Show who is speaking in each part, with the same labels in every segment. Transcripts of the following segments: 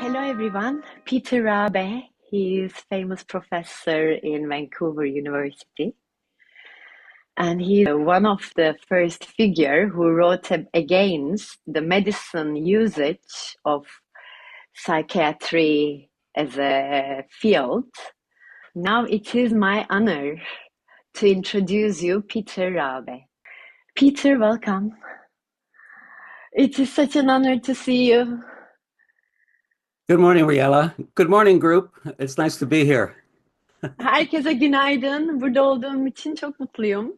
Speaker 1: Hello everyone, Peter Raabe. He is famous professor in Vancouver University. And he's one of the first figure who wrote against the medicine usage of psychiatry as a field. Now it is my honor to introduce you Peter Raabe. Peter, welcome. It is such an honor to see you.
Speaker 2: Good morning, Riella. Good morning, group. It's nice to be here.
Speaker 1: Herkese günaydın. Burada olduğum için çok mutluyum.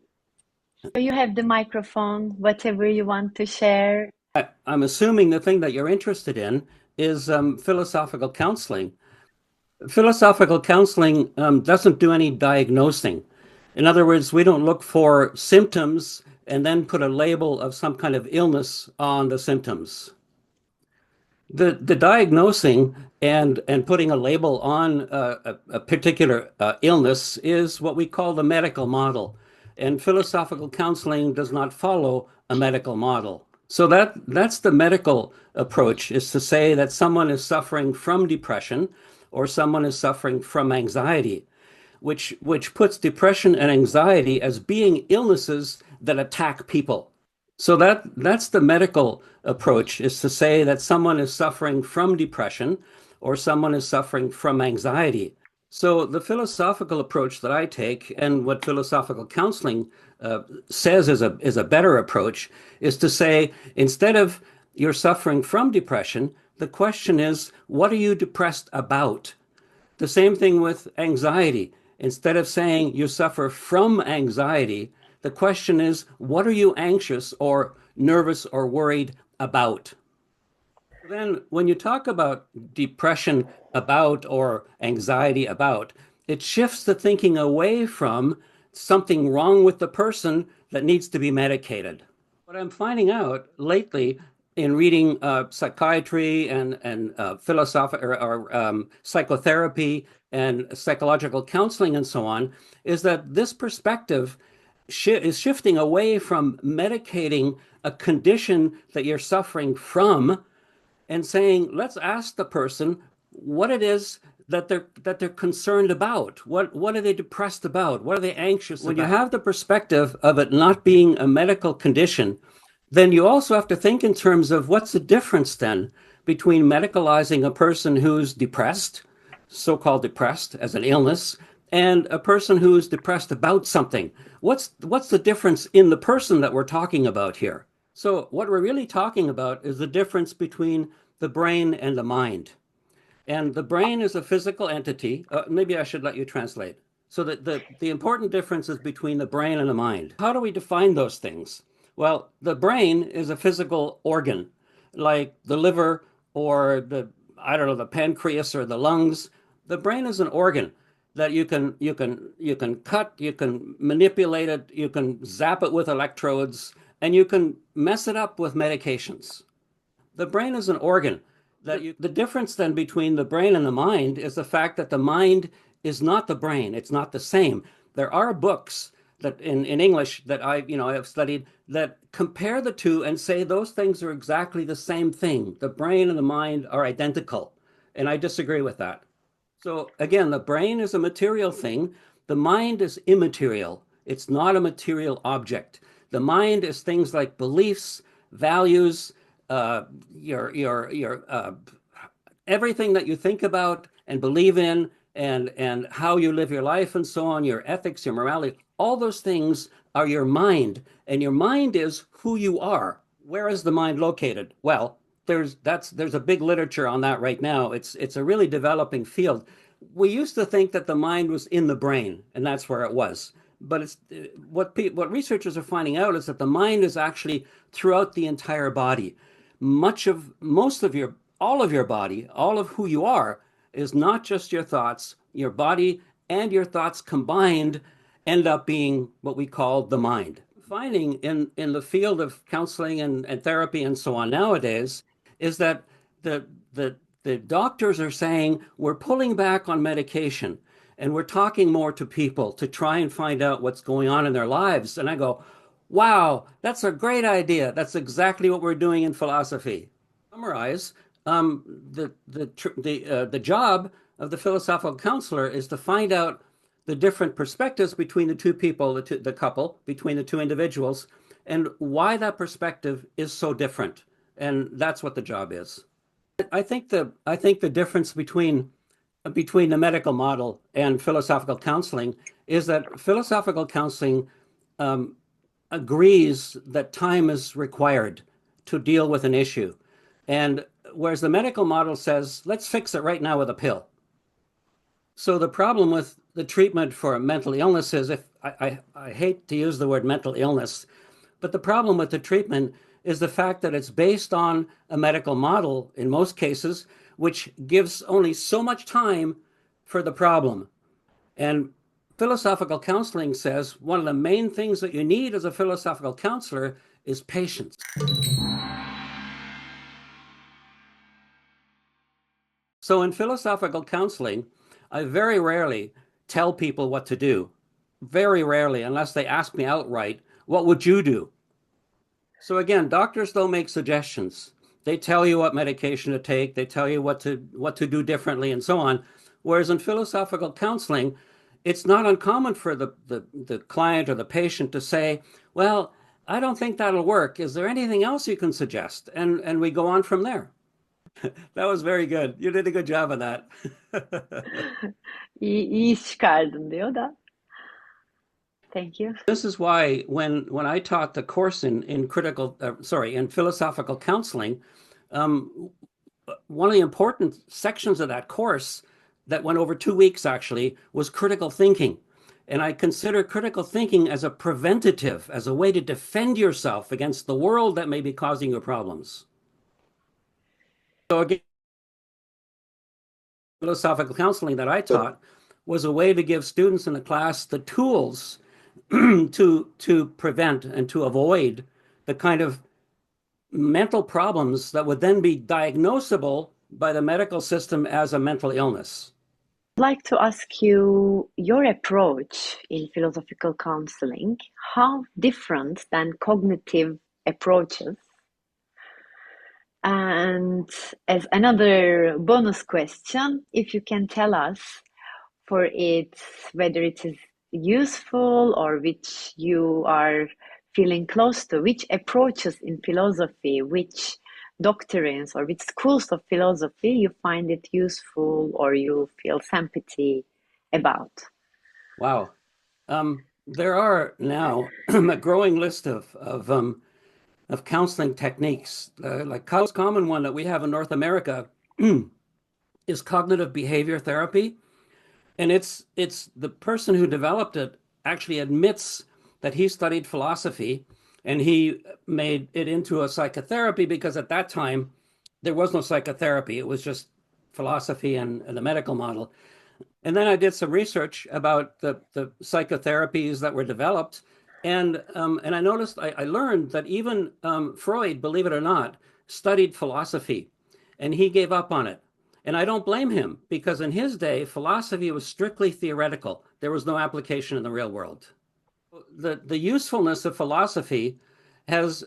Speaker 1: You have the microphone, whatever you want to share.
Speaker 2: I'm assuming the thing that you're interested in is philosophical counseling. Philosophical counseling doesn't do any diagnosing. In other words, we don't look for symptoms and then put a label of some kind of illness on the symptoms. The diagnosing and putting a label on a particular illness is what we call the medical model. And philosophical counseling does not follow a medical model. So that's the medical approach, is to say that someone is suffering from depression or someone is suffering from anxiety, which puts depression and anxiety as being illnesses that attack people. So that's the medical approach, is to say that someone is suffering from depression or someone is suffering from anxiety. So the philosophical approach that I take, and what philosophical counseling says is a better approach, is to say, instead of you're suffering from depression, the question is, what are you depressed about? The same thing with anxiety. Instead of saying you suffer from anxiety, the question is, what are you anxious or nervous or worried about? Then when you talk about depression about or anxiety about, it shifts the thinking away from something wrong with the person that needs to be medicated. What I'm finding out lately in reading psychiatry and philosophy or psychotherapy and psychological counseling and so on, is that this perspective is shifting away from medicating a condition that you're suffering from and saying, let's ask the person what it is that they're concerned about. What are they depressed about? What are they anxious about? When you have the perspective of it not being a medical condition, then you also have to think in terms of what's the difference then between medicalizing a person who's depressed, so-called depressed as an illness, and a person who's depressed about something. What's the difference in the person that we're talking about here? So what we're really talking about is the difference between the brain and the mind. And the brain is a physical entity. Maybe I should let you translate. So the important difference is between the brain and the mind. How do we define those things? Well, the brain is a physical organ, like the liver or the pancreas or the lungs. The brain is an organ that you can cut, you can manipulate it, you can zap it with electrodes, and you can mess it up with medications. The brain is an organ the difference then between the brain and the mind is the fact that the mind is not the brain. It's not the same. There are books that in English that I have studied that compare the two and say those things are exactly the same thing. The brain and the mind are identical. And I disagree with that. So again, the brain is a material thing. The mind is immaterial. It's not a material object. The mind is things like beliefs, values, everything that you think about and believe in, and how you live your life and so on, your ethics, your morality, all those things are your mind. And your mind is who you are. Where is the mind located? Well, there's a big literature on that right now. It's a really developing field. We used to think that the mind was in the brain, and that's where it was. But what researchers are finding out is that the mind is actually throughout the entire body. All of your body, all of who you are, is not just your thoughts. Your body and your thoughts combined end up being what we call the mind. Finding in the field of counseling and therapy and so on nowadays is that the doctors are saying we're pulling back on medication and we're talking more to people to try and find out what's going on in their lives. And I go, wow, that's a great idea. That's exactly what we're doing in philosophy. To summarize, The job of the philosophical counselor is to find out the different perspectives between the two people, the couple, between the two individuals, and why that perspective is so different. And that's what the job is. I think the difference between the medical model and philosophical counseling is that philosophical counseling agrees that time is required to deal with an issue. And whereas the medical model says, let's fix it right now with a pill. So the problem with the treatment for mental illness is, if I hate to use the word mental illness, but the problem with the treatment is the fact that it's based on a medical model in most cases, which gives only so much time for the problem. And philosophical counseling says one of the main things that you need as a philosophical counselor is patience. So in philosophical counseling, I very rarely tell people what to do. Very rarely, unless they ask me outright, what would you do? So again, doctors don't make suggestions. They tell you what medication to take, they tell you what to do differently, and so on. Whereas in philosophical counseling, it's not uncommon for the client or the patient to say, well, I don't think that'll work. Is there anything else you can suggest? And we go on from there. That was very good. You did a good job of that.
Speaker 1: İyi iş çıkardın diyor da. Thank you.
Speaker 2: This is why when I taught the course in philosophical counseling, one of the important sections of that course that went over 2 weeks actually was critical thinking. And I consider critical thinking as a preventative, as a way to defend yourself against the world that may be causing you problems. So again, philosophical counseling that I taught was a way to give students in the class the tools to prevent and to avoid the kind of mental problems that would then be diagnosable by the medical system as a mental illness.
Speaker 1: I'd like to ask you your approach in philosophical counseling. How different than cognitive approaches? And as another bonus question, if you can tell us for it whether it is useful or which you are feeling close to, which approaches in philosophy, which doctrines or which schools of philosophy you find it useful or you feel sympathy about?
Speaker 2: Wow. There are now a growing list of counseling techniques. Like the most common one that we have in North America is cognitive behavior therapy. And it's the person who developed it actually admits that he studied philosophy and he made it into a psychotherapy because at that time there was no psychotherapy. It was just philosophy and the medical model. And then I did some research about the psychotherapies that were developed. And I noticed, I learned that even Freud, believe it or not, studied philosophy and he gave up on it. And I don't blame him because in his day, philosophy was strictly theoretical. There was no application in the real world. The usefulness of philosophy has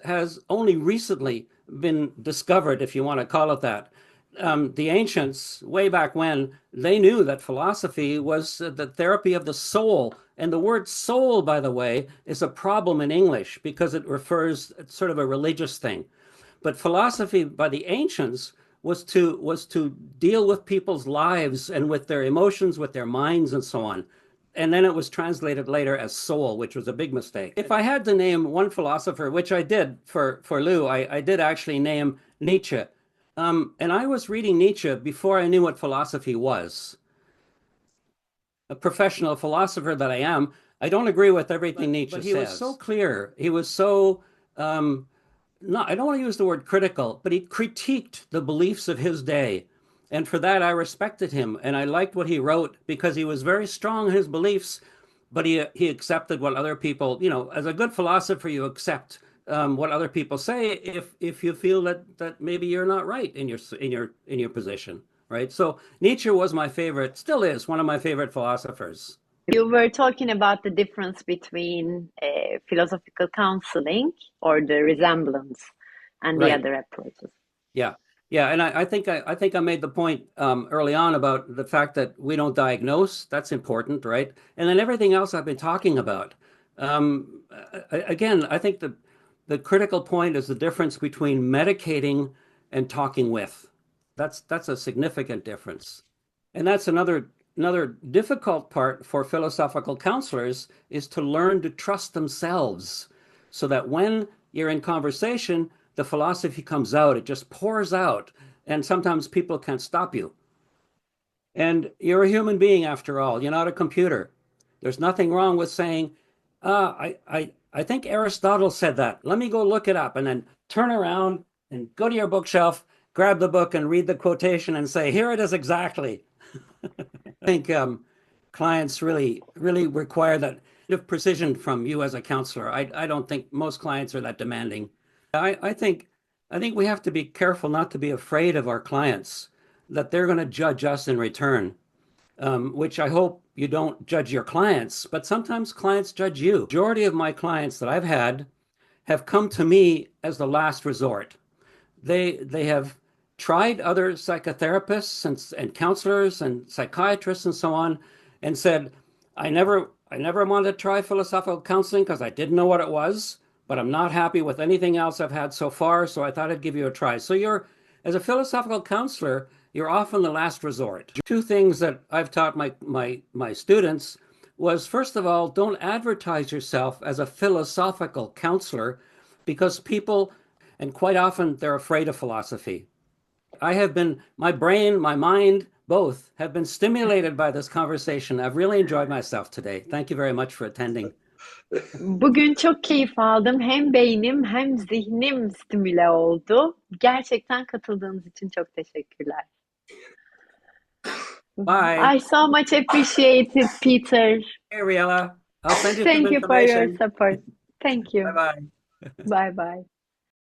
Speaker 2: only recently been discovered, if you want to call it that. The ancients, way back when, they knew that philosophy was the therapy of the soul. And the word soul, by the way, is a problem in English because it refers, it's sort of a religious thing. But philosophy by the ancients was to deal with people's lives and with their emotions, with their minds, and so on. And then it was translated later as soul, which was a big mistake. If I had to name one philosopher, which I did for Lou, I did actually name Nietzsche. And I was reading Nietzsche before I knew what philosophy was. A professional philosopher that I am, I don't agree with everything Nietzsche says. But he was so clear. He was so... I don't want to use the word critical, but he critiqued the beliefs of his day. And for that, I respected him. And I liked what he wrote because he was very strong in his beliefs, but he accepted what other people, as a good philosopher, you accept what other people say if you feel that maybe you're not right in your position, right? So Nietzsche was my favorite, still is one of my favorite philosophers.
Speaker 1: You were talking about the difference between philosophical counseling or the resemblance and the
Speaker 2: Right.
Speaker 1: other approaches.
Speaker 2: Yeah. Yeah, and I think I made the point early on about the fact that we don't diagnose. That's important, right? And then everything else I've been talking about. Again, I think the critical point is the difference between medicating and talking with. That's a significant difference. And that's another difficult part for philosophical counselors is to learn to trust themselves so that when you're in conversation, the philosophy comes out, it just pours out, and sometimes people can't stop you. And you're a human being after all, you're not a computer. There's nothing wrong with saying, I think Aristotle said that. Let me go look it up, and then turn around and go to your bookshelf, grab the book and read the quotation and say, here it is exactly. I think clients really require that of precision from you as a counselor. I don't think most clients are that demanding. I think we have to be careful not to be afraid of our clients, that they're going to judge us in return, which I hope you don't judge your clients, but sometimes clients judge you. The majority of my clients that I've had have come to me as the last resort. They have tried other psychotherapists and counselors and psychiatrists and so on, and said, I never wanted to try philosophical counseling because I didn't know what it was, but I'm not happy with anything else I've had so far, so I thought I'd give you a try. So as a philosophical counselor, you're often the last resort. Two things that I've taught my students was, first of all, don't advertise yourself as a philosophical counselor, because people, and quite often they're afraid of philosophy. My brain, my mind, both have been stimulated by this conversation. I've really enjoyed myself today. Thank you very much for attending.
Speaker 1: Bugün çok keyif aldım. Hem beynim hem zihnim stimüle oldu. Gerçekten katıldığınız için çok teşekkürler.
Speaker 2: Bye.
Speaker 1: I so much appreciate it, Peter.
Speaker 2: Hey, Riella. I'll send you some
Speaker 1: Thank you for your
Speaker 2: information.
Speaker 1: support. Thank you.
Speaker 2: Bye-bye.
Speaker 1: Bye bye.